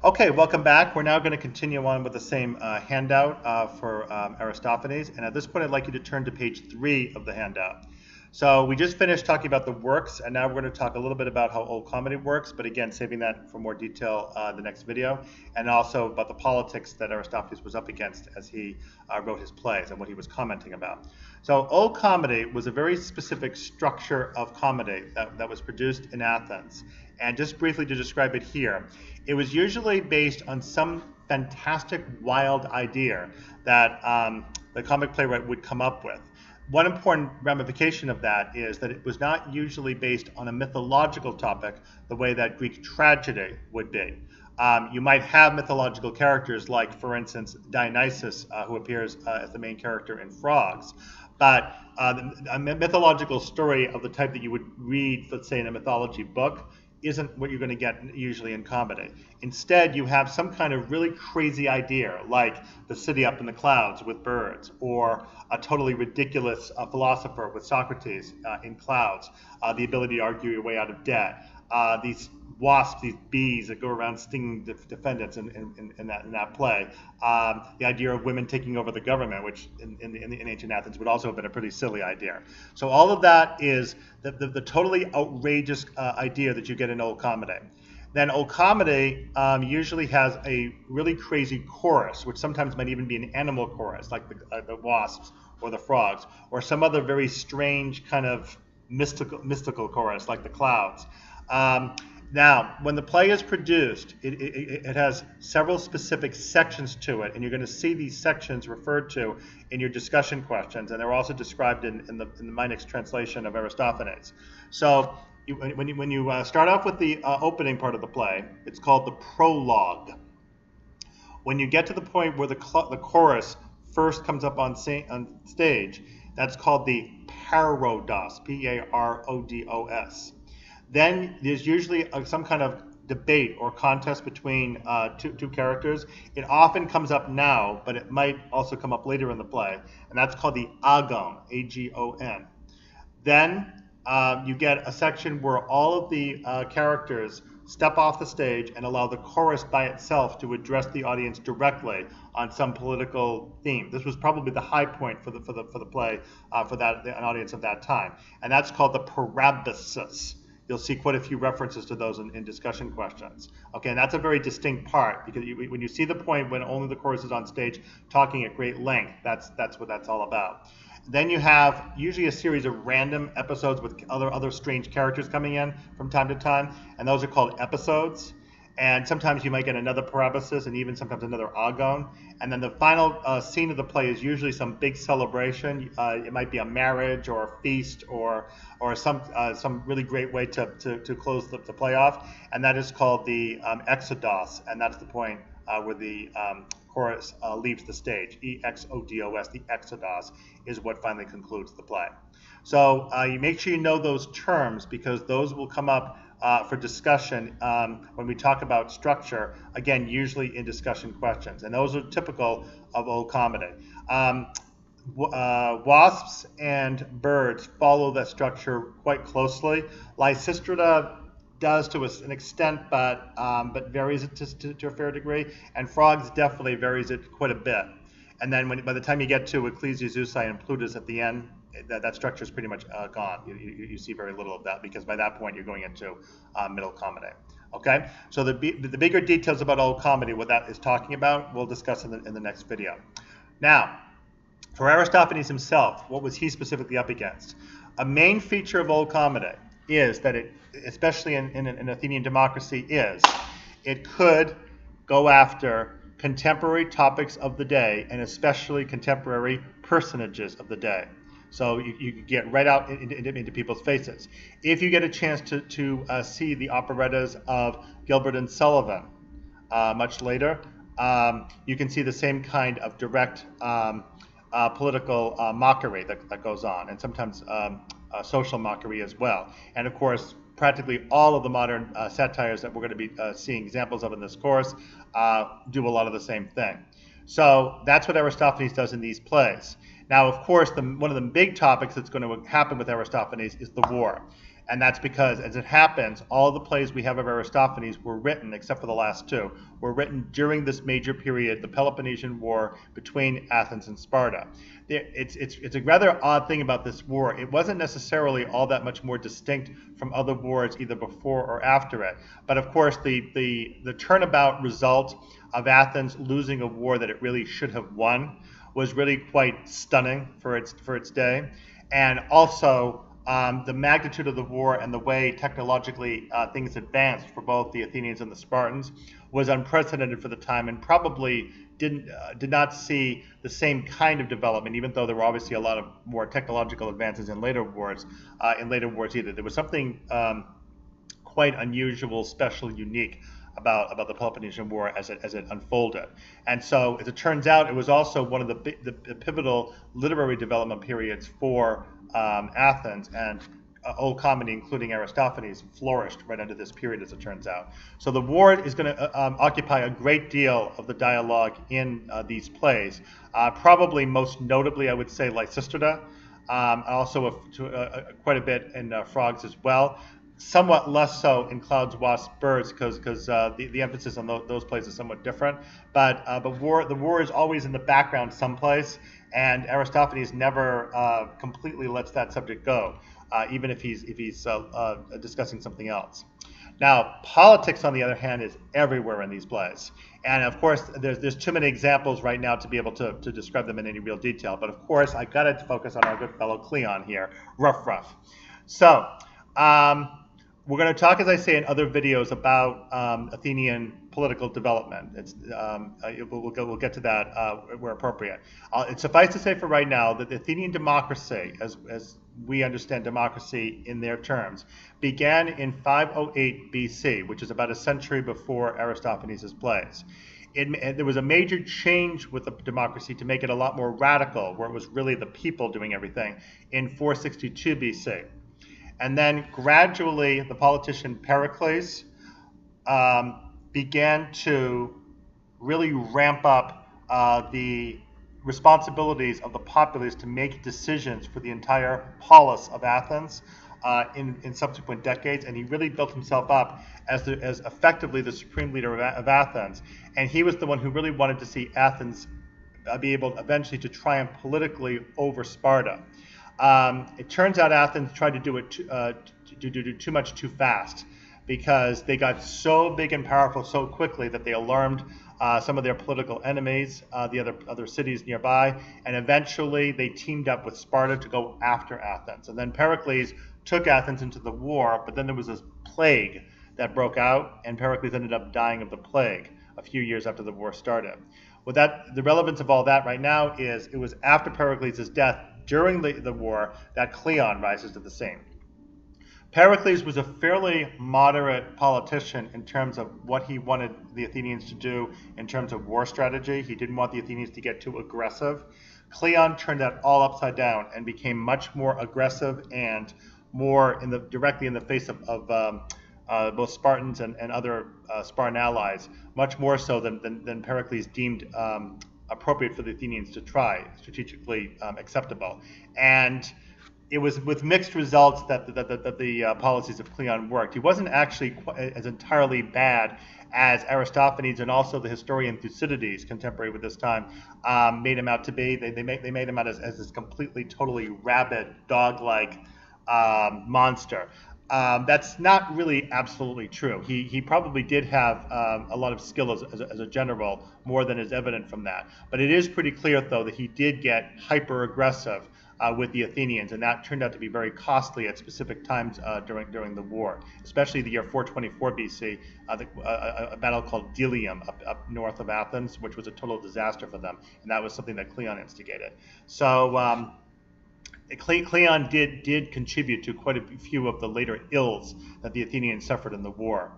Okay, welcome back. We're now going to continue on with the same handout for Aristophanes. And at this point, I'd like you to turn to page 3 of the handout. So we just finished talking about the works, and now we're going to talk a little bit about how old comedy works, but again, saving that for more detail the next video, and also about the politics that Aristophanes was up against as he wrote his plays and what he was commenting about. So old comedy was a very specific structure of comedy that was produced in Athens. And just briefly to describe it here, it was usually based on some fantastic, wild idea that the comic playwright would come up with. One important ramification of that is that it was not usually based on a mythological topic the way that Greek tragedy would be. You might have mythological characters like, for instance, Dionysus, who appears as the main character in Frogs. But a mythological story of the type that you would read, let's say, in a mythology book isn't what you're going to get usually in comedy. Instead, you have some kind of really crazy idea, like the city up in the clouds with birds, or a totally ridiculous philosopher with Socrates in Clouds, the ability to argue your way out of debt, these wasps, these bees that go around stinging defendants in that play, the idea of women taking over the government, which in ancient Athens would also have been a pretty silly idea. So all of that is the totally outrageous idea that you get in old comedy. Then old comedy usually has a really crazy chorus, which sometimes might even be an animal chorus, like the wasps or the frogs, or some other very strange kind of mystical chorus, like the clouds. Now, when the play is produced, it has several specific sections to it, and you're going to see these sections referred to in your discussion questions, and they're also described in the Meinek's translation of Aristophanes. So when you start off with the opening part of the play, it's called the prologue. When you get to the point where the chorus first comes up on stage, that's called the parodos, P-A-R-O-D-O-S. Then there's usually some kind of debate or contest between two characters. It often comes up now, but it might also come up later in the play, and that's called the agon, A-G-O-N. Then you get a section where all of the characters step off the stage and allow the chorus by itself to address the audience directly on some political theme. This was probably the high point for the play for an audience of that time, and that's called the parabasis. You'll see quite a few references to those in discussion questions. Okay, and that's a very distinct part, because when you see the point when only the chorus is on stage talking at great length, that's what that's all about. Then you have usually a series of random episodes with other strange characters coming in from time to time, and those are called episodes. And sometimes you might get another parabasis and even sometimes another agon. And then the final scene of the play is usually some big celebration. It might be a marriage or a feast or some really great way to close the play off. And that is called the exodos, and that's the point where the chorus leaves the stage. E-X-O-D-O-S, the exodos, is what finally concludes the play. So you make sure you know those terms, because those will come up for discussion when we talk about structure, again, usually in discussion questions. And those are typical of old comedy. Wasps and birds follow that structure quite closely. Lysistrata does to an extent, but varies it to a fair degree. And Frogs definitely varies it quite a bit. And then by the time you get to Ecclesiazusai and Plutus at the end, that structure is pretty much gone. You see very little of that, because by that point you're going into middle comedy. Okay, so the bigger details about old comedy, what that is talking about, we'll discuss in the next video. Now, for Aristophanes himself, what was he specifically up against? A main feature of old comedy is that it, especially in an Athenian democracy, it could go after contemporary topics of the day, and especially contemporary personages of the day. So you get right out into people's faces. If you get a chance to see the operettas of Gilbert and Sullivan much later, you can see the same kind of direct political mockery that goes on, and sometimes social mockery as well. And of course, practically all of the modern satires that we're going to be seeing examples of in this course do a lot of the same thing. So that's what Aristophanes does in these plays. Now, of course, one of the big topics that's going to happen with Aristophanes is the war. And that's because, as it happens, all the plays we have of Aristophanes were written, except for the last two, were written during this major period, the Peloponnesian War between Athens and Sparta. It's a rather odd thing about this war. It wasn't necessarily all that much more distinct from other wars either before or after it. But of course, the turnabout result of Athens losing a war that it really should have won was really quite stunning for its day. And also, the magnitude of the war and the way technologically things advanced for both the Athenians and the Spartans was unprecedented for the time, and probably did not see the same kind of development, even though there were obviously a lot of more technological advances in later wars. Either there was something quite unusual, special, unique about the Peloponnesian War as it unfolded. And so, as it turns out, it was also one of the pivotal literary development periods for Athens, and old comedy, including Aristophanes, flourished right under this period, as it turns out. So the war is going to occupy a great deal of the dialogue in these plays. Probably most notably, I would say, Lysistrata, also quite a bit in Frogs as well. Somewhat less so in Clouds, Wasps, Birds, because the emphasis on those plays is somewhat different. But the war is always in the background someplace, and Aristophanes never completely lets that subject go, even if he's discussing something else. Now, politics, on the other hand, is everywhere in these plays. And of course, there's too many examples right now to be able to describe them in any real detail. But of course, I got to focus on our good fellow Cleon here, rough. So, we're going to talk, as I say, in other videos about Athenian political development. We'll get to that where appropriate. It's suffice to say for right now that the Athenian democracy, as we understand democracy in their terms, began in 508 BC, which is about a century before Aristophanes' plays. There was a major change with the democracy to make it a lot more radical, where it was really the people doing everything, in 462 BC. And then gradually, the politician Pericles began to really ramp up the responsibilities of the populace to make decisions for the entire polis of Athens in subsequent decades. And he really built himself up as effectively the supreme leader of Athens. And he was the one who really wanted to see Athens be able eventually to triumph politically over Sparta. It turns out Athens tried to do it too much too fast, because they got so big and powerful so quickly that they alarmed some of their political enemies, the other cities nearby, and eventually they teamed up with Sparta to go after Athens. And then Pericles took Athens into the war, but then there was this plague that broke out, and Pericles ended up dying of the plague a few years after the war started. Well, the relevance of all that right now is it was after Pericles' death, during the war, that Cleon rises to the scene. Pericles was a fairly moderate politician in terms of what he wanted the Athenians to do in terms of war strategy. He didn't want the Athenians to get too aggressive. Cleon turned that all upside down and became much more aggressive and more directly in the face of both Spartans and other Spartan allies, much more so than Pericles deemed appropriate for the Athenians to try, strategically acceptable. And it was with mixed results that the policies of Cleon worked. He wasn't actually as entirely bad as Aristophanes and also the historian Thucydides, contemporary with this time, made him out to be. They made him out as this completely, totally rabid, dog-like monster. That's not really absolutely true. He probably did have a lot of skill as a general, more than is evident from that. But it is pretty clear, though, that he did get hyper-aggressive with the Athenians, and that turned out to be very costly at specific times during the war, especially the year 424 BC, a battle called Delium up north of Athens, which was a total disaster for them, and that was something that Cleon instigated. So Cleon did contribute to quite a few of the later ills that the Athenians suffered in the war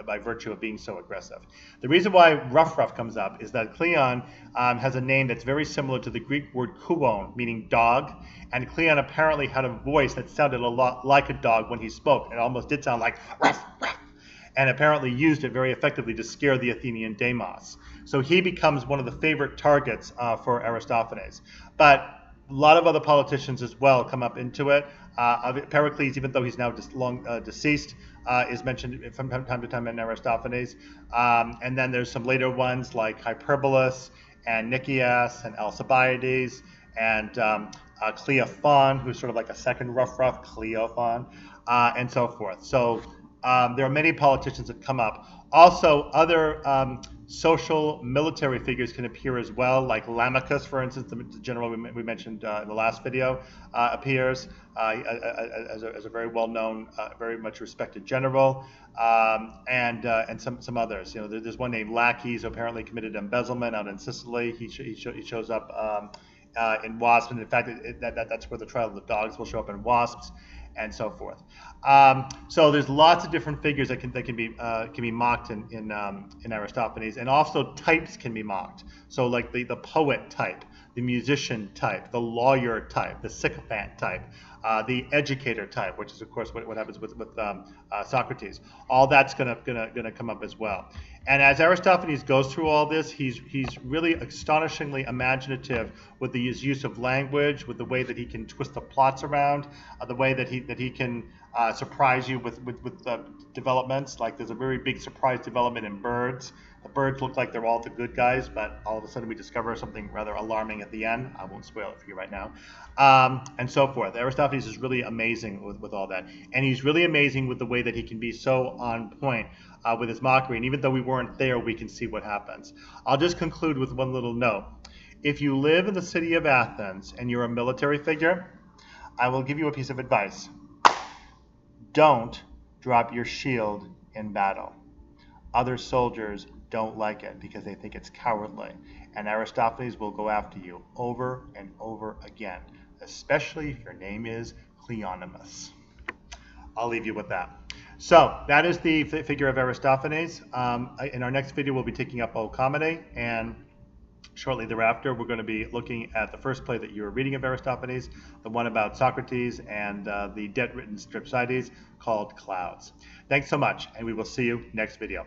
by virtue of being so aggressive. The reason why rough comes up is that Cleon has a name that's very similar to the Greek word kuon, meaning dog, and Cleon apparently had a voice that sounded a lot like a dog when he spoke. It almost did sound like ruff, and apparently used it very effectively to scare the Athenian demos. So he becomes one of the favorite targets for Aristophanes. But a lot of other politicians as well come up into it. Pericles, even though he's now long deceased, is mentioned from time to time in Aristophanes. And then there's some later ones like Hyperbolus and Nicias and Alcibiades and Cleophon, who's sort of like a second rough Cleophon, and so forth. So there are many politicians that come up. Also, other social military figures can appear as well, like Lamachus, for instance, the general we mentioned in the last video, appears as a very well-known, very much respected general, and some others. You know, there's one named Laches who apparently committed embezzlement out in Sicily. He shows up in Wasps, and in fact, that's where the trial of the dogs will show up in Wasps, and so forth. So there's lots of different figures that can be mocked in Aristophanes, and also types can be mocked. So like the poet type, the musician type, the lawyer type, the sycophant type, the educator type, which is of course what happens with Socrates. All that's gonna come up as well. And as Aristophanes goes through all this, he's really astonishingly imaginative with his use of language, with the way that he can twist the plots around, the way that he can surprise you with developments. Like there's a very big surprise development in birds. The birds look like they're all the good guys, but all of a sudden we discover something rather alarming at the end. I won't spoil it for you right now, and so forth. Aristophanes is really amazing with all that, and he's really amazing with the way that he can be so on point with his mockery. And even though we weren't there, we can see what happens. I'll just conclude with one little note. If you live in the city of Athens and you're a military figure, I will give you a piece of advice. Don't drop your shield in battle. Other soldiers don't like it because they think it's cowardly, and Aristophanes will go after you over and over again, especially if your name is Cleonymus. I'll leave you with that. So that is the figure of Aristophanes. In our next video, we'll be taking up Comedy, and shortly thereafter, we're going to be looking at the first play that you're reading of Aristophanes, the one about Socrates, and the debt-written Stripsiades called Clouds. Thanks so much, and we will see you next video.